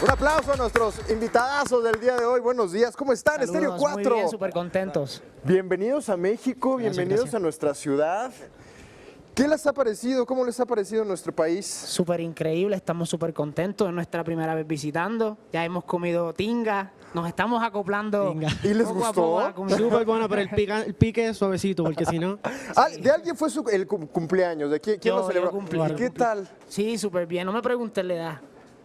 Un aplauso a nuestros invitadazos del día de hoy. Buenos días, ¿cómo están? Saludos, Estéreo 4. Muy bien, súper contentos. Bienvenidos a México, bienvenidos a nuestra ciudad. ¿Qué les ha parecido? ¿Cómo les ha parecido nuestro país? Súper increíble, estamos súper contentos. Es nuestra primera vez visitando. Ya hemos comido tinga, nos estamos acoplando. Tinga. ¿Y les poco a gustó? poco a la comida. Súper bueno, pero el pique es suavecito, porque si no... ¿De alguien fue el cumpleaños? ¿De quién Yo lo celebró? cumplí. ¿Y qué tal? Sí, súper bien. No me preguntes la edad.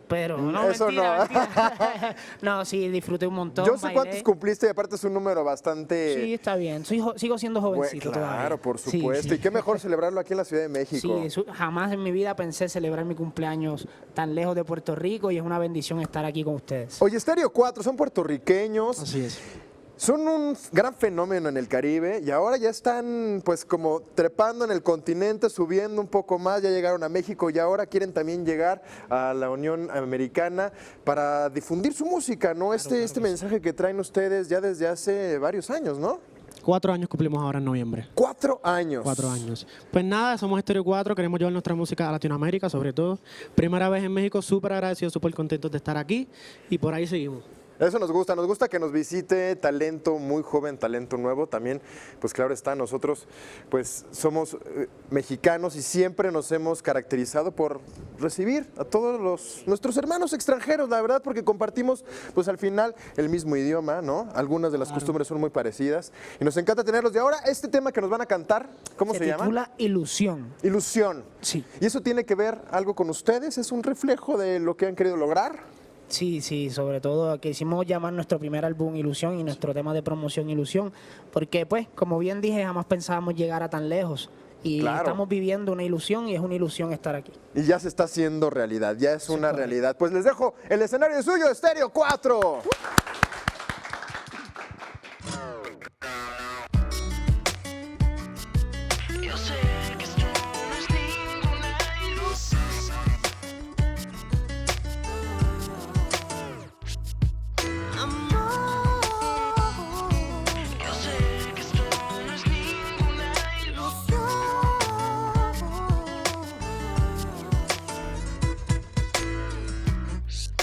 Pero no, Eso mentira, no. mentira. No, sí, disfruté un montón. Yo sé bailé. cuántos cumpliste y aparte es un número bastante... Sí, está bien. Sigo siendo jovencito Claro, todavía. por Sí, supuesto. sí. Y qué mejor celebrarlo aquí en la Ciudad de México. Sí, jamás en mi vida pensé celebrar mi cumpleaños tan lejos de Puerto Rico y es una bendición estar aquí con ustedes. Oye, Estéreo 4 son puertorriqueños. Así es. Son un gran fenómeno en el Caribe y ahora ya están pues como trepando en el continente, subiendo un poco más, ya llegaron a México y ahora quieren también llegar a la Unión Americana para difundir su música, ¿no? Este mensaje que traen ustedes ya desde hace varios años, ¿no? 4 años cumplimos ahora en noviembre. 4 años. 4 años. Pues nada, somos Estéreo 4, queremos llevar nuestra música a Latinoamérica, sobre todo. Primera vez en México, súper agradecidos, súper contentos de estar aquí y por ahí seguimos. Eso nos gusta que nos visite talento muy joven, talento nuevo también, pues claro está, nosotros pues somos mexicanos y siempre nos hemos caracterizado por recibir a todos nuestros hermanos extranjeros, la verdad, porque compartimos pues al final el mismo idioma, ¿no? Algunas de las costumbres son muy parecidas y nos encanta tenerlos. Y ahora este tema que nos van a cantar, ¿cómo se llama? Se titula Ilusión. Ilusión. Sí. ¿Y eso tiene que ver algo con ustedes? ¿Es un reflejo de lo que han querido lograr? Sí, sobre todo que hicimos llamar nuestro primer álbum Ilusión y nuestro tema de promoción Ilusión, porque pues, como bien dije, jamás pensábamos llegar a tan lejos y Claro. estamos viviendo una ilusión y es una ilusión estar aquí. Y ya se está haciendo realidad, ya es una realidad. Pues les dejo el escenario suyo, Estéreo 4. Yo sé que esto no es ninguna ilusión. Amor, yo sé que esto no es ninguna ilusión.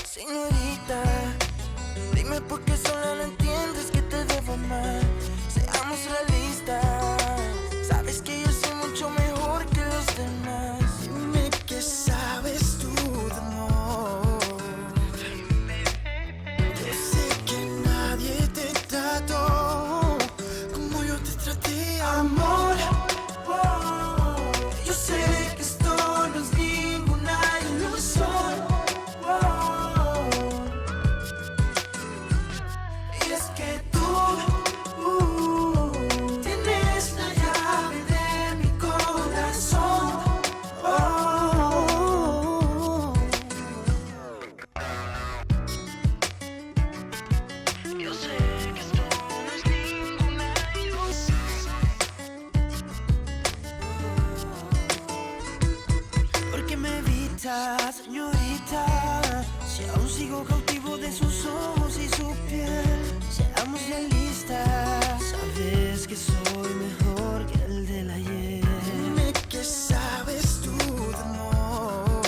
Señorita, dime por qué solo no entiendes que te debo amar. Seamos realistas. Sabes que yo soy mucho mejor que los demás. Dime qué sabes tú de amor. Yo sé que nadie te trató como yo te traté, amor. Yo sé que esto no es ninguna ilusión. Y es que tú tienes la llave de mi corazón. Yo sé que esto no es ninguna ilusión. Porque me evitas, señorita, si aún sigo cautivo de sus ojos y su piel. Seamos realistas, sabes que soy mejor que el del ayer. Dime qué sabes tú de amor.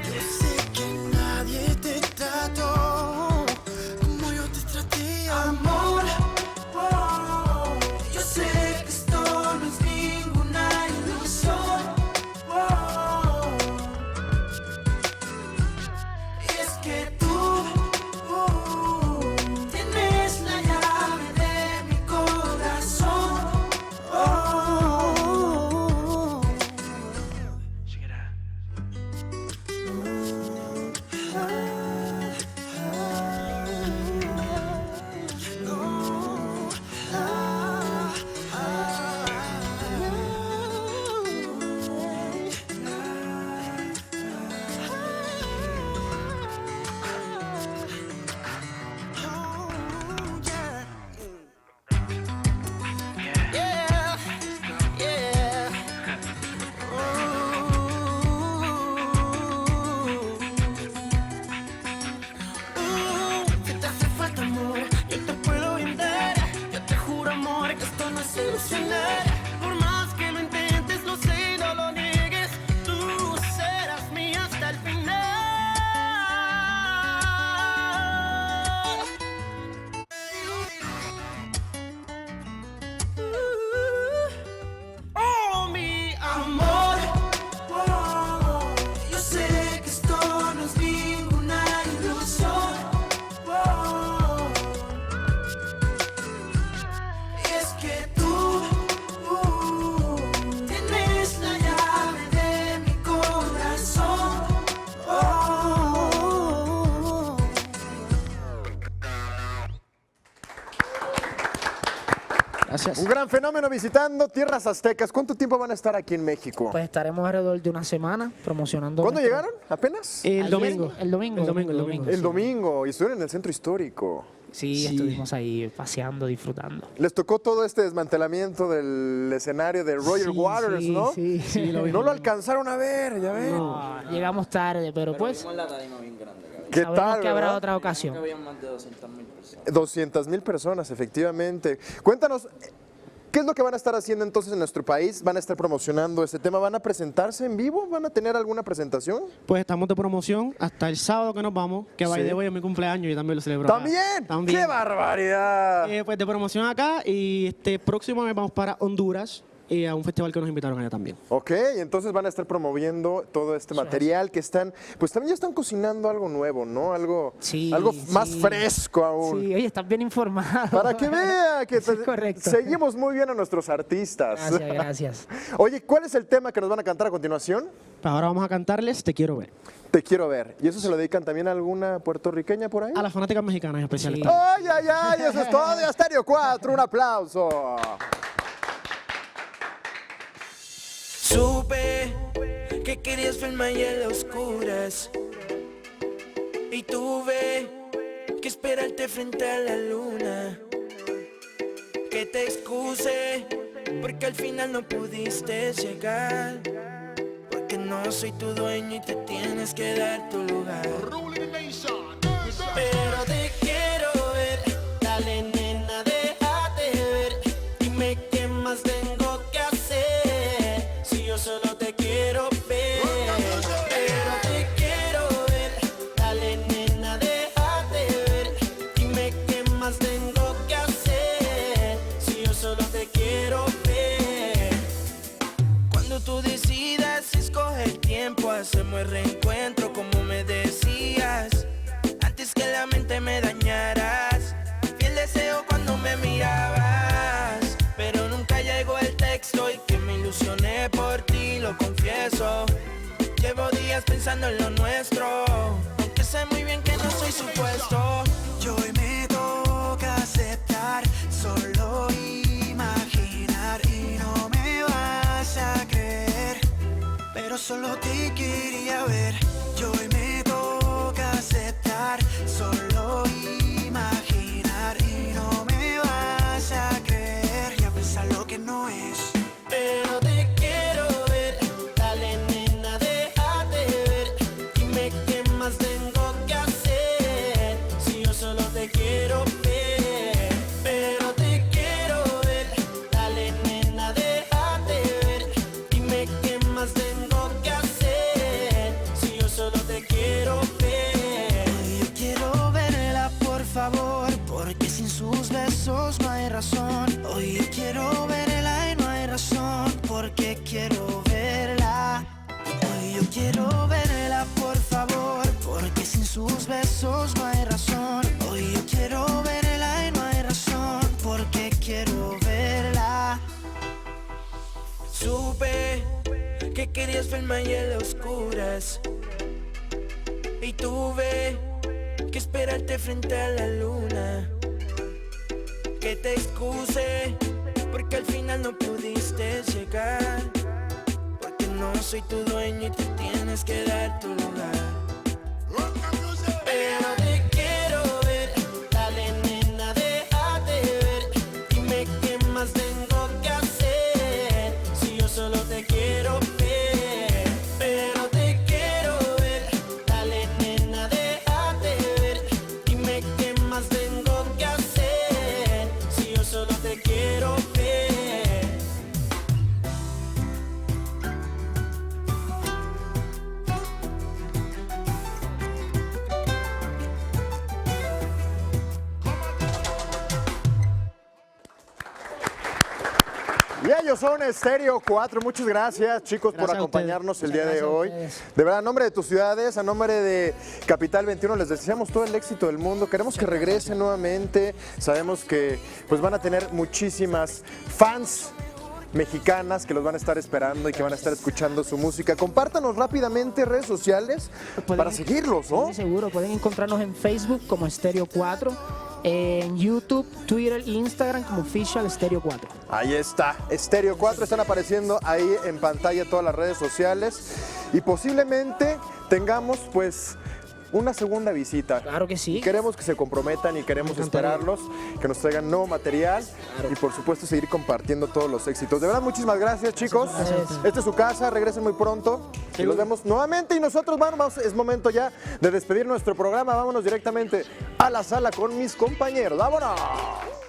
Yo sé que nadie te trató como yo te traté, amor. Yo sé que esto no es ninguna ilusión. Y es que tú tienes Gracias. Un gran fenómeno visitando tierras aztecas. ¿Cuánto tiempo van a estar aquí en México? Pues estaremos alrededor de una semana promocionando. ¿Cuándo nuestro- llegaron? ¿Apenas? El Ayer, domingo. El domingo. El domingo. El domingo. Y estuvieron en el centro histórico. Sí, Sí. estuvimos ahí paseando, disfrutando. Les tocó todo este desmantelamiento del escenario de Roger Sí, Waters, sí, ¿no? sí. Sí, lo vi. No lo alcanzaron a ver, ya ven. No, llegamos tarde, pero pues Vimos la tarima bien grande, cabrón. ¿Qué sabemos tal, que habrá verdad? otra ocasión. Creo que habían más de 200.000 personas. 200,000 personas, efectivamente. Cuéntanos, ¿qué es lo que van a estar haciendo entonces en nuestro país? ¿Van a estar promocionando este tema? ¿Van a presentarse en vivo? ¿Van a tener alguna presentación? Pues estamos de promoción hasta el sábado que nos vamos, que by Sí. the way es mi cumpleaños y también lo celebro acá. ¿También? También. ¡Qué barbaridad! Pues de promoción acá y este próximo mes vamos para Honduras y a un festival que nos invitaron allá también. Ok, entonces van a estar promoviendo todo este material que están, pues también ya están cocinando algo nuevo, ¿no? Algo, Sí, algo más sí. fresco aún. Sí, oye, estás bien informado. Para que vea que Sí, correcto. seguimos muy bien a nuestros artistas. Gracias, gracias. Oye, ¿cuál es el tema que nos van a cantar a continuación? Pues ahora vamos a cantarles Te quiero ver. Te quiero ver. ¿Y eso se lo dedican también a alguna puertorriqueña por ahí? A las fanáticas mexicanas en especial. Sí. ¡Ay, ay, ay! Eso es todo de Estéreo 4. Un aplauso. Supe que querías verme ahí en las oscuras y tuve que esperarte frente a la luna. Que te excuse porque al final no pudiste llegar, porque no soy tu dueño y te tienes que dar tu lugar. Pero te quiero ver, dale nena, déjate ver. Dime qué más tengo que hacer, si yo solo te quiero ver. Pero te quiero ver, dale nena, déjate ver. Dime qué más tengo que hacer, si yo solo te quiero ver. Cuando tú decidas escoger tiempo, hacemos el reencuentro como me decías. Antes que la mente me dañaras, fiel deseo cuando me mirabas. Pero nunca llegó el texto y que me ilusioné por ti, lo confieso. Llevo días pensando en lo nuestro, aunque sé muy bien que no soy supuesto. Yo hoy me toca aceptar, solo imaginar y no me vas a creer, pero solo te quería ver. Yo hoy me toca aceptar, solo imaginar y no me vas a creer y a pensar lo que no es. Pero te quiero ver, dale nena, déjate ver. Dime qué más tengo que hacer, si yo solo te quiero ver. Pero te quiero ver, dale nena, déjate ver. Dime qué más tengo que hacer, si yo solo te quiero ver. Hoy yo quiero verla, por favor, porque sin sus besos no hay razón. Hoy yo quiero verla y no hay razón, porque quiero verla. Hoy yo quiero verla, por favor, porque sin sus besos no hay razón. Hoy yo quiero verla y no hay razón, porque quiero verla. Supe que querías verme ahí en las oscuras y tuve que esperarte frente a la luna. Que te excuse porque al final no pudiste llegar, porque no soy tu dueño y te tienes que dar tu lugar. Pero te quiero ver, dale nena, déjate ver. Dime qué más tengo que hacer, si yo solo te quiero ver. Pero te quiero ver, dale nena, déjate ver. Dime qué más tengo que hacer, si yo solo te quiero ver. Y ellos son Estéreo 4. Muchas gracias, chicos, por Gracias a ustedes. acompañarnos el día de Muchas gracias a hoy. ustedes. De verdad, a nombre de tus ciudades, a nombre de Capital 21, les deseamos todo el éxito del mundo. Queremos que regresen nuevamente. Sabemos que pues van a tener muchísimas fans mexicanas que los van a estar esperando y que van a estar escuchando su música. Compártanos rápidamente redes sociales Pueden- para seguirlos, ¿no? Sí, seguro, pueden encontrarnos en Facebook como Estéreo 4 en YouTube, Twitter e Instagram como Official Stereo 4. Ahí está, Stereo 4, están apareciendo ahí en pantalla todas las redes sociales y posiblemente tengamos pues una segunda visita. Claro que sí. Y queremos que se comprometan y queremos esperarlos, que nos traigan nuevo material y por supuesto seguir compartiendo todos los éxitos. De verdad, muchísimas gracias, chicos. Gracias. Esta es su casa, regresen muy pronto y los vemos nuevamente. Y nosotros vamos, es momento ya de despedir nuestro programa. Vámonos directamente a la sala con mis compañeros. ¡Vámonos!